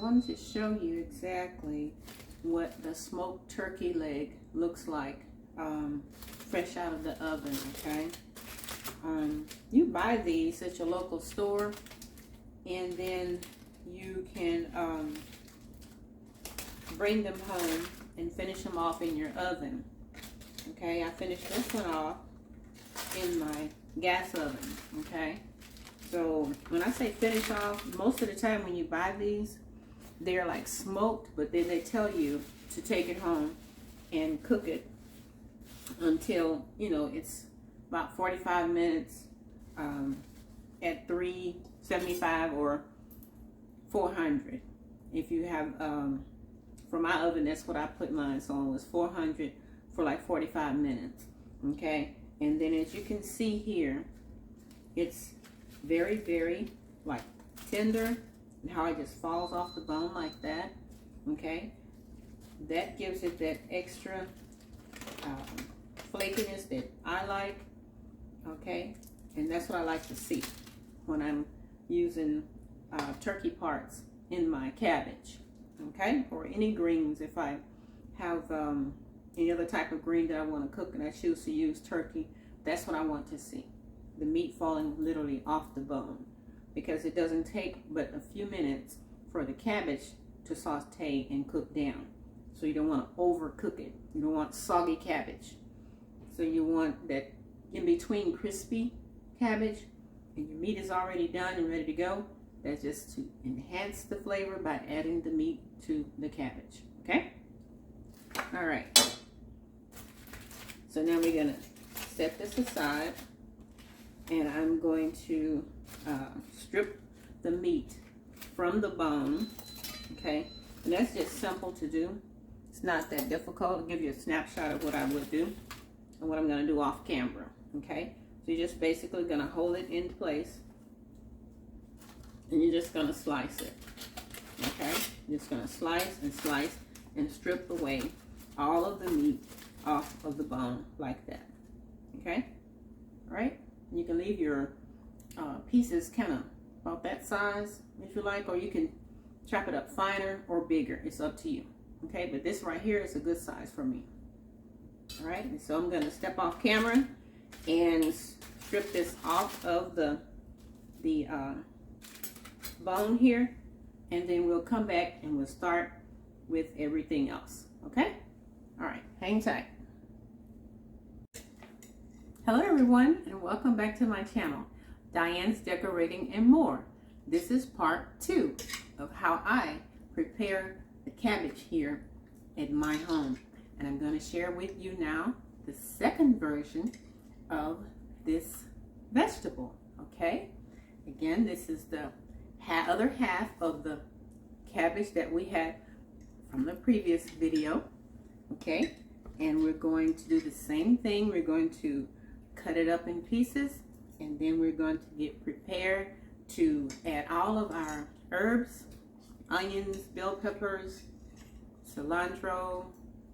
wanted to show you exactly what the smoked turkey leg looks like fresh out of the oven, okay? You buy these at your local store, and then you can bring them home and finish them off in your oven. Okay, I finished this one off in my gas oven. Okay, so when I say finish off, most of the time when you buy these, they're like smoked, but then they tell you to take it home and cook it until, you know, it's about 45 minutes at 375 or 400. If you have, for my oven, that's what I put mine on, was 400 for like 45 minutes. Okay, and then as you can see here, it's very, very like tender, and how it just falls off the bone like that. Okay, that gives it that extra flakiness that I like. Okay, and that's what I like to see when I'm using turkey parts in my cabbage. Okay, or any greens. If I have any other type of green that I want to cook and I choose to use turkey, that's what I want to see. The meat falling literally off the bone, because it doesn't take but a few minutes for the cabbage to saute and cook down. So you don't want to overcook it. You don't want soggy cabbage. So you want that in between crispy cabbage, and your meat is already done and ready to go. That's just to enhance the flavor by adding the meat to the cabbage. Okay? All right. So now we're gonna set this aside, and I'm going to strip the meat from the bone. Okay? And that's just simple to do. It's not that difficult. I'll give you a snapshot of what I would do and what I'm gonna do off camera. Okay? So you're just basically gonna hold it in place, and you're just gonna slice it. Okay? You're just gonna slice and strip away all of the meat off of the bone like that. Okay? All right? You can leave your pieces kind of about that size if you like, or you can chop it up finer or bigger. It's up to you. Okay? But this right here is a good size for me. All right? And so I'm gonna step off camera and strip this off of the bone here, and then we'll come back and we'll start with everything else. Okay? All right, hang tight. Hello everyone, and welcome back to my channel, Diane's Decorating and More. This is part 2 of how I prepare the cabbage here at my home, and I'm going to share with you now the second version of this vegetable. Okay, again, this is the other half of the cabbage that we had from the previous video. Okay, and we're going to do the same thing. We're going to cut it up in pieces, and then we're going to get prepared to add all of our herbs, onions, bell peppers, cilantro,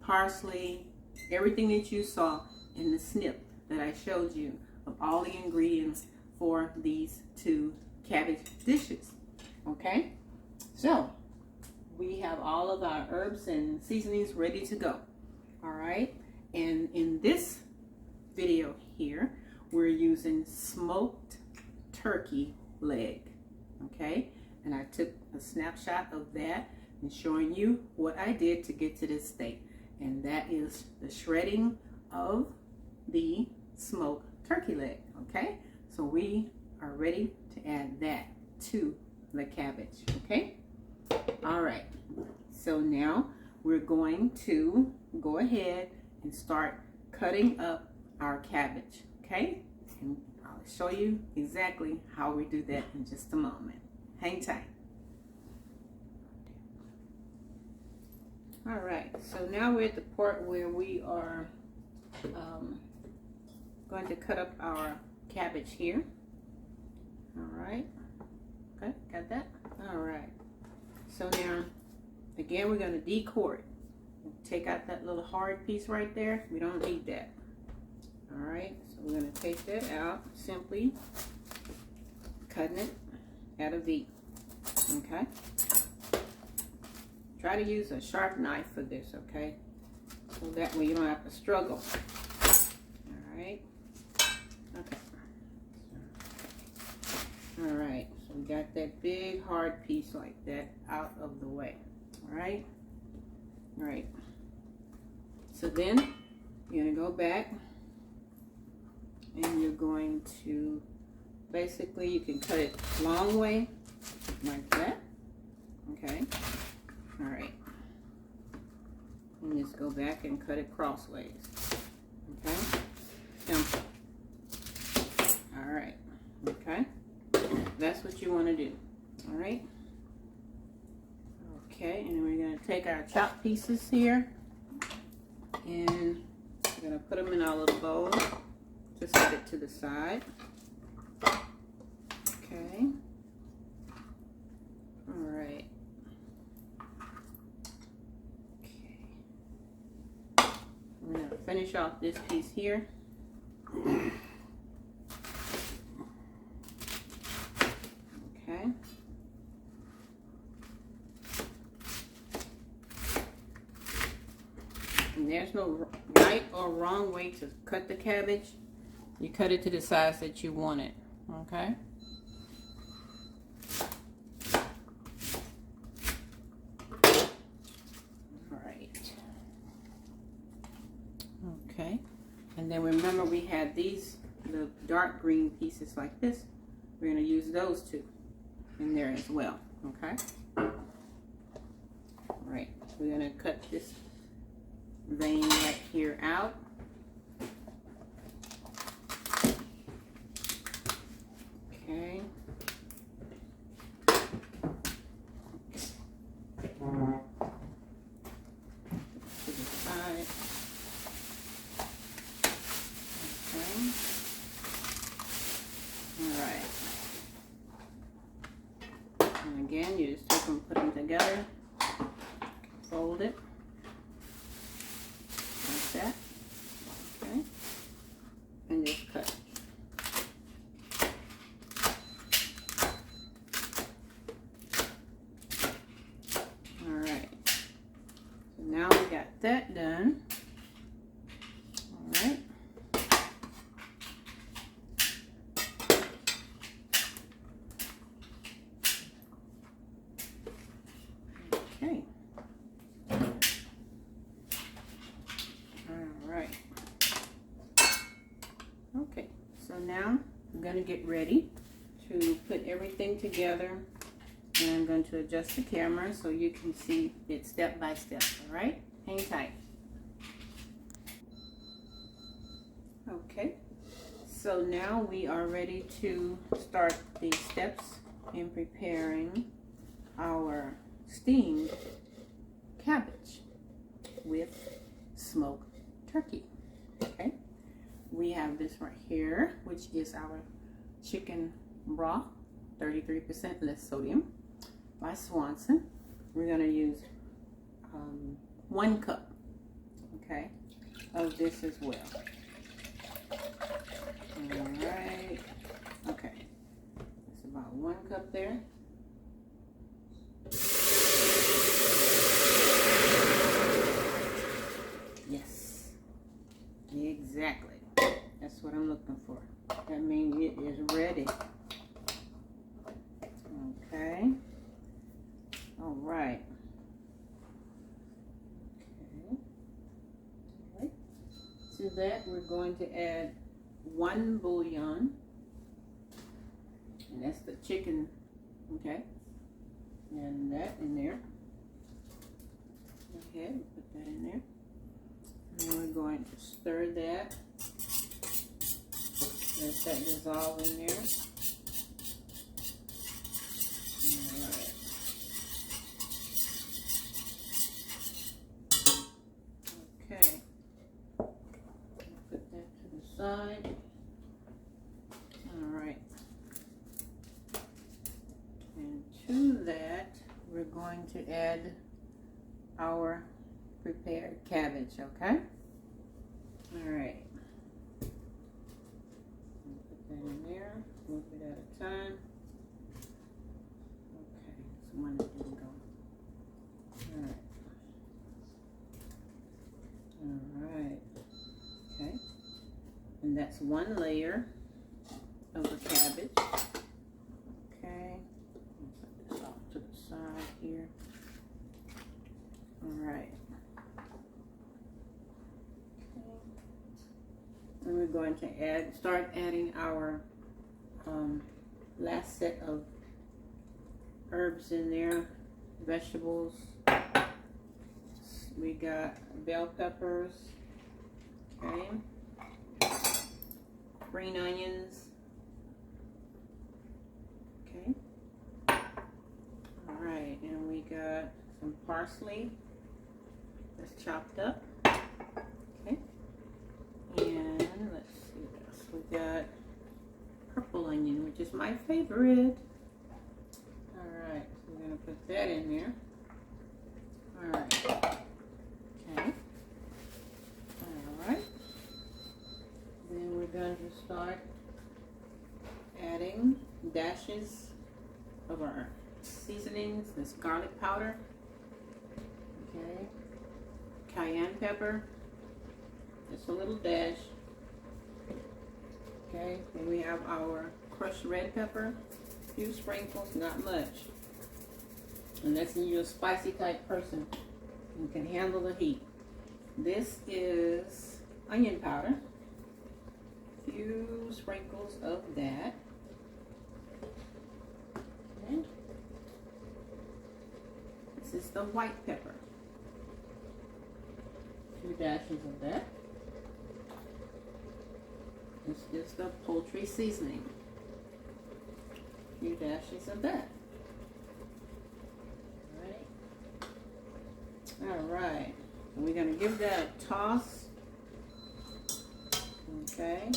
parsley, everything that you saw in the snip that I showed you of all the ingredients for these two cabbage dishes. Okay, so we have all of our herbs and seasonings ready to go. All right, and in this video here, we're using smoked turkey leg. Okay, and I took a snapshot of that and showing you what I did to get to this state, and that is the shredding of the smoked turkey leg. Okay, so we are ready to add that to the cabbage. Okay, all right, so now we're going to go ahead and start cutting up our cabbage. Okay, and I'll show you exactly how we do that in just a moment. Hang tight. All right, so now we're at the part where we are going to cut up our cabbage here. All right, okay, got that? All right, so now again, we're going to decord. Take out that little hard piece right there. We don't need that. All right, so we're going to take that out, simply cutting it at a V. Okay, Try to use a sharp knife for this, okay? So that way you don't have to struggle. All right. Okay. All right. So we got that big hard piece like that out of the way. All right. All right. So then you're gonna go back and you're going to basically, you can cut it long way like that. Okay. All right. And just go back and cut it crossways. Okay. Simple. All right. Okay. That's what you want to do. All right. Okay. And then we're going to take our chopped pieces here and we're going to put them in our little bowl. Just set it to the side. Okay. All right. I'm going to finish off this piece here. Okay. And there's no right or wrong way to cut the cabbage. You cut it to the size that you want it. Okay. Okay, and then remember we had these, the dark green pieces like this. We're going to use those two in there as well. Okay. All right, we're going to cut this vein right here out. Okay. To the side. Alright. And again, you just take them, put them together, fold it, like that, okay, and just cut. Alright, so now we got that done. Alright. Okay. All right. Okay, so now I'm going to get ready to put everything together, and I'm going to adjust the camera so you can see it step by step. All right, hang tight. Okay, so now we are ready to start the steps in preparing our steamed cabbage with smoked turkey. Okay, we have this right here, which is our chicken broth, 33% less sodium by Swanson. We're going to use 1 cup, okay, of this as well. All right, okay, that's about 1 cup there. Yes, exactly. That's what I'm looking for. That means it is ready. Okay. All right. Okay. All right. To that, we're going to add 1 bouillon, and that's the chicken. Okay. And that in there. Okay, we'll put that in there. And we're going to stir that. Let that dissolve in there. Alright. Okay. Put that to the side. Alright. And to that, we're going to add our prepared cabbage, okay? All right. Put that in there, move it at a time. Okay, so one didn't go. All right. That's one layer of the cabbage. Okay, put this off to the side here. All right. Okay. And we're going to start adding our last set of herbs in there, vegetables. We got bell peppers, okay, green onions, okay, all right, and we got some parsley that's chopped up, okay, and let's see what else. We got purple onion, which is my favorite. All right, so we're gonna put that in there. All right, okay, all right. Then we're going to start adding dashes of our seasonings. This garlic powder, okay, cayenne pepper, just a little dash, okay. Then we have our crushed red pepper, a few sprinkles, not much. Unless you're a spicy type person, you can handle the heat. This is onion powder, a few sprinkles of that. Okay. This is the white pepper, a few dashes of that. This is the poultry seasoning, a few dashes of that. All right, we're going to give that a toss, okay,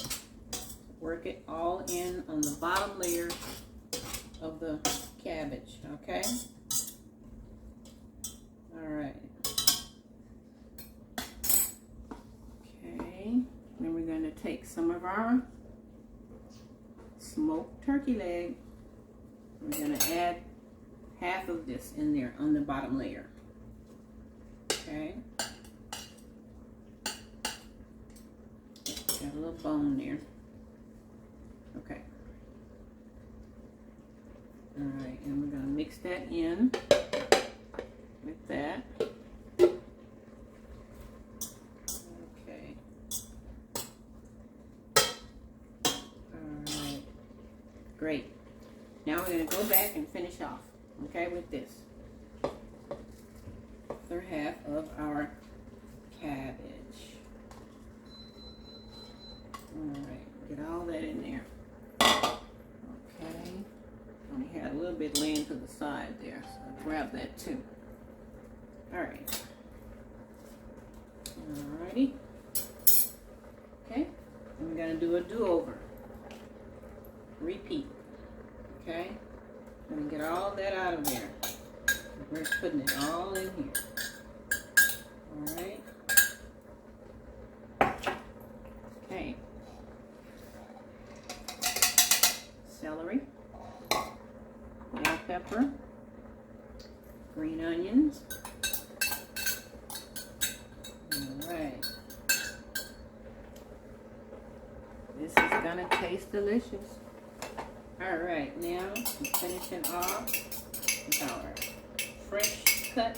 work it all in on the bottom layer of the cabbage, okay, all right, okay, then we're going to take some of our smoked turkey leg, we're going to add half of this in there on the bottom layer. Okay, got a little bone there. Okay, all right, and we're going to mix that in with that. Okay, all right, great. Now we're going to go back and finish off, okay, with this. Other half of our cabbage. All right, get all that in there. Okay, only had a little bit laying to the side there, so I'll grab that too. All right. Alrighty. Okay, and we're gonna do a do-over. Repeat. Okay, I'm gonna get all that out of there. We're putting it all in here. All right. Okay. Celery, bell pepper, green onions. All right. This is gonna taste delicious. All right, now I'm finishing off with our fresh cut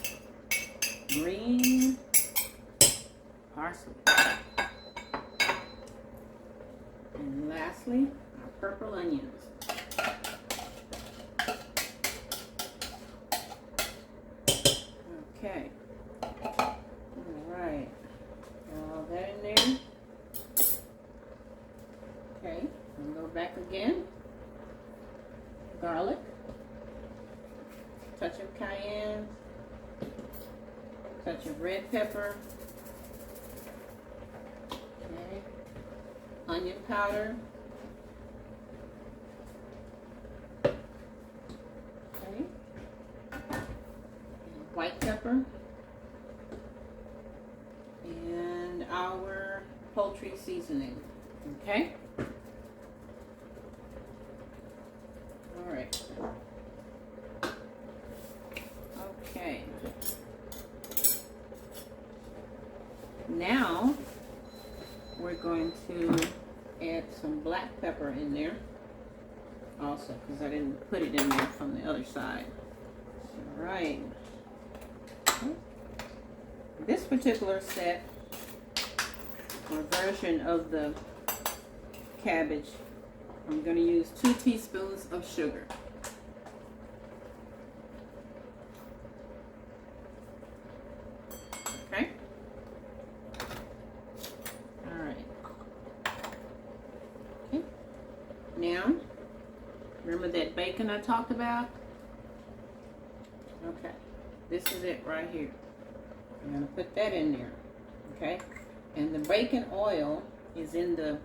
green parsley. And lastly, our purple onions. Okay. Alright. Got all that in there. Okay. And go back again. Garlic. Touch of cayenne. Touch of red pepper. Okay. Onion powder. Okay. White pepper. And our poultry seasoning. Okay. All right. Okay. Now we're going to some black pepper in there also, because I didn't put it in there from the other side. All right. This particular set or version of the cabbage, I'm going to use 2 teaspoons of sugar. Okay. All right. Okay. Now, remember that bacon I talked about? Okay. This is it right here. I'm going to put that in there. Okay. And the bacon oil is in the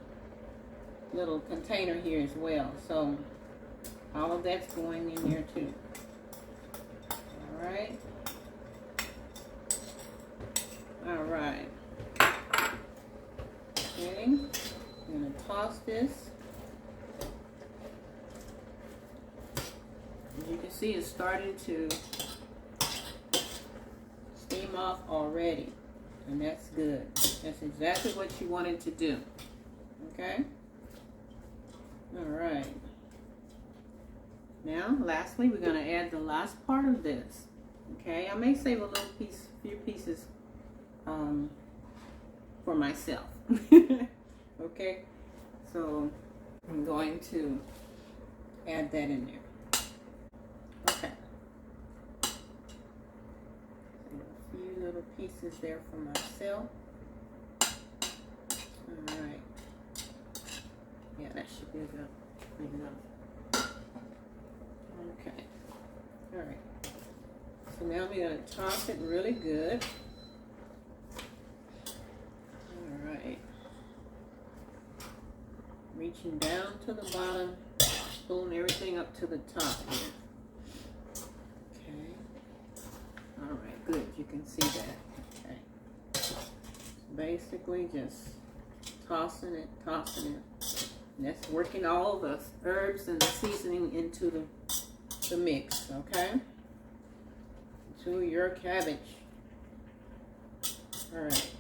little container here as well. So all of that's going in there too. All right. All right. Okay. I'm going to toss this. As you can see, it's starting to steam off already. And that's good. That's exactly what you wanted to do. Okay? All right. Now, lastly, we're going to add the last part of this. Okay? I may save a little piece, few pieces for myself. Okay? So, I'm going to add that in there. Okay. Little pieces there for myself. All right. Yeah, that should be good. Enough. Okay. All right. So now we're going to toss it really good. All right. Reaching down to the bottom, pulling everything up to the top here. All right, good. You can see that. Okay. So basically, just tossing it. And that's working all the herbs and the seasoning into the mix. Okay. To your cabbage. All right.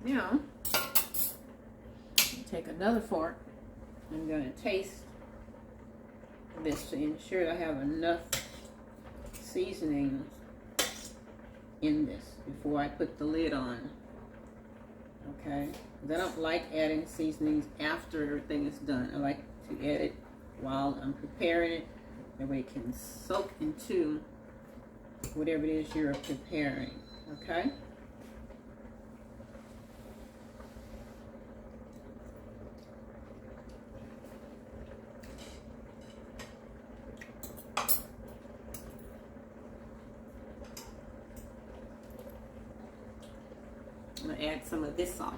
Now, take another fork. I'm going to taste this to ensure I have enough seasoning in this before I put the lid on. Okay, I don't like adding seasonings after everything is done. I like to add it while I'm preparing it. That way it can soak into whatever it is you're preparing. Okay. I'm going to add some of this salt.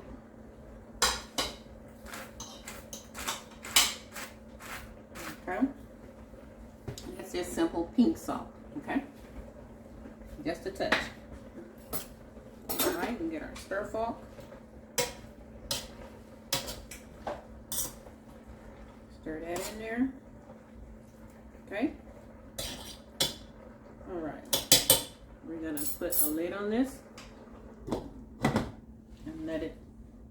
Okay. That's just simple pink salt. Okay. Just a touch. All right, we can get our stir fork. Stir that in there. Okay. All right. We're going to put a lid on this. Let it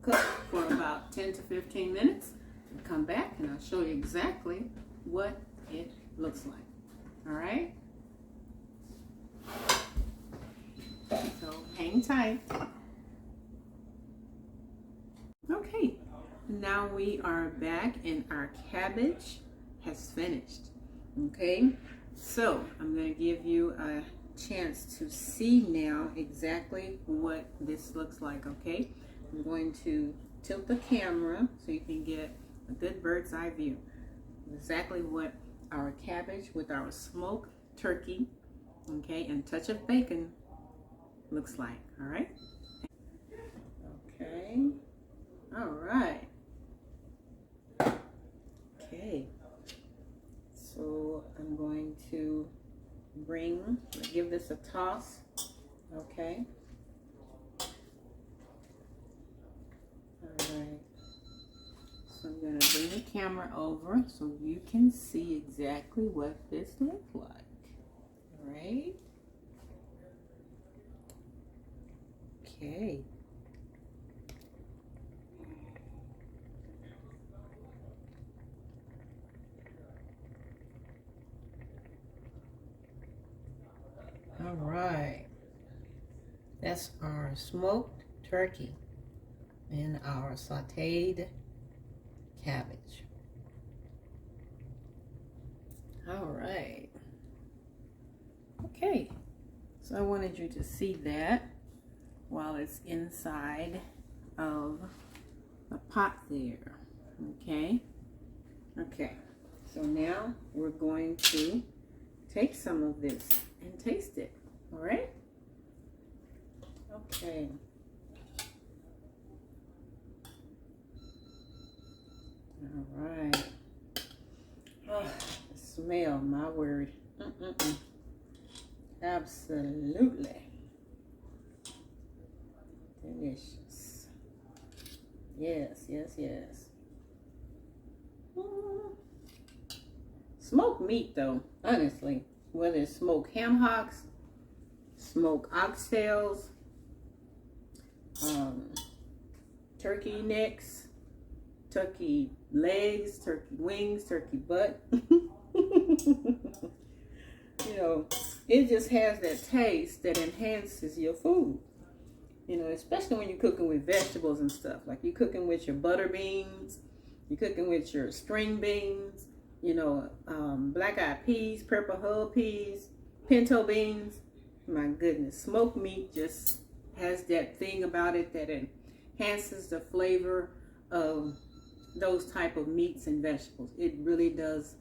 cook for about 10 to 15 minutes and come back and I'll show you exactly what it looks like. All right? So hang tight. Okay, now we are back and our cabbage has finished. Okay, so I'm going to give you a chance to see now exactly what this looks like. Okay, I'm going to tilt the camera so you can get a good bird's eye view exactly what our cabbage with our smoked turkey, okay, and touch of bacon looks like. All right. Okay. All right. Okay. So I'm going to give this a toss. Okay. All right. So I'm going to bring the camera over so you can see exactly what this looks like. All right. Okay. All right. That's our smoked turkey and our sauteed cabbage. All right. Okay. So I wanted you to see that while it's inside of the pot there. Okay. Okay. So now we're going to take some of this and taste it. All right. Okay. All right. Oh, the smell, my word. Absolutely delicious. Yes, yes, yes. Smoked meat, though, honestly, whether it's smoked ham hocks, smoked oxtails, turkey necks, turkey legs, turkey wings, turkey butt. You know, it just has that taste that enhances your food. You know, especially when you're cooking with vegetables and stuff. Like you're cooking with your butter beans, you're cooking with your string beans, you know, black-eyed peas, purple hull peas, pinto beans. My goodness, smoked meat just has that thing about it that enhances the flavor of those type of meats and vegetables. It really does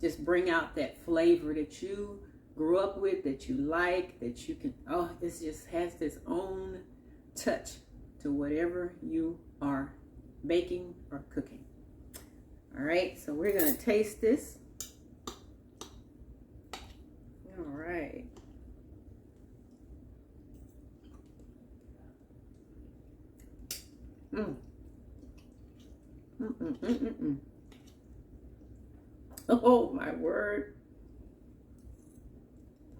just bring out that flavor that you grew up with, that you like, that you can, oh, it just has this own touch to whatever you are baking or cooking. All right, so we're gonna taste this. All right. Oh my word.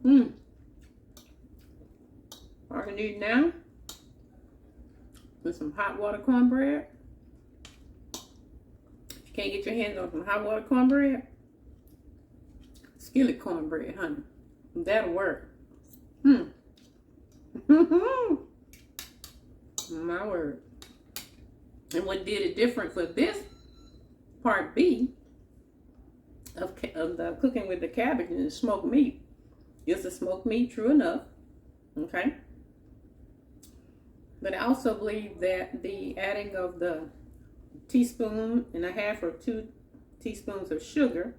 All I need now is some hot water cornbread. If you can't get your hands on some hot water cornbread, skillet cornbread, honey. That'll work. My word. And what did it different for this part B of the cooking with the cabbage and the smoked meat is the smoked meat, true enough, okay? But I also believe that the adding of the 1.5 or 2 teaspoons of sugar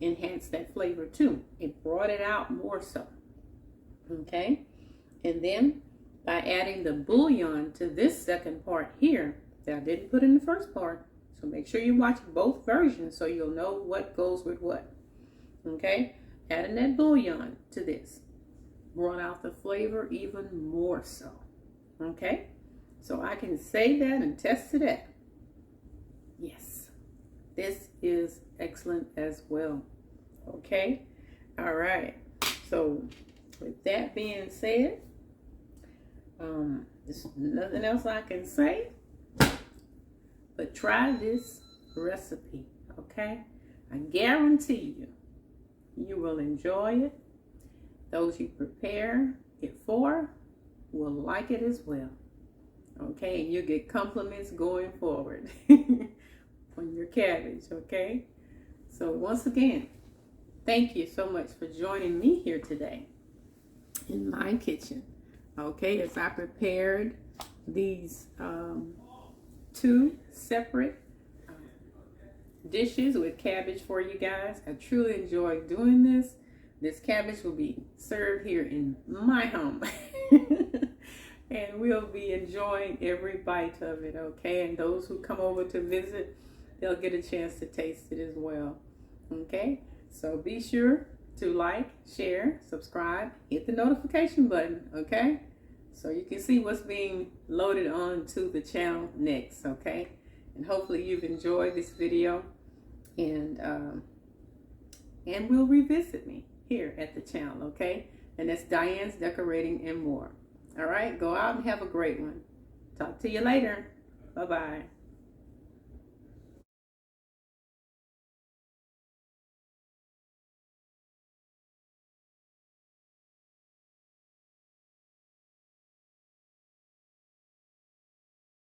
enhanced that flavor too. It brought it out more so, okay? And then by adding the bouillon to this second part here that I didn't put in the first part, so make sure you watch both versions so you'll know what goes with what, okay? Adding that bouillon to this brought out the flavor even more so, okay? So I can say that and attest to that. Yes, this is excellent as well, okay? All right, so with that being said, there's nothing else I can say, but try this recipe, okay? I guarantee you will enjoy it. Those you prepare it for will like it as well, okay? And you'll get compliments going forward on your cabbage, okay? So once again, thank you so much for joining me here today in my kitchen, okay? As I prepared these 2 separate dishes with cabbage for you guys. I truly enjoyed doing this. This cabbage will be served here in my home. And we'll be enjoying every bite of it, okay? And those who come over to visit, they'll get a chance to taste it as well, okay? So be sure to like, share, subscribe, hit the notification button, okay? So you can see what's being loaded onto the channel next, okay? And hopefully you've enjoyed this video, and will revisit me here at the channel, okay? And that's Diane's Decorating and More. All right, go out and have a great one. Talk to you later. Bye-bye.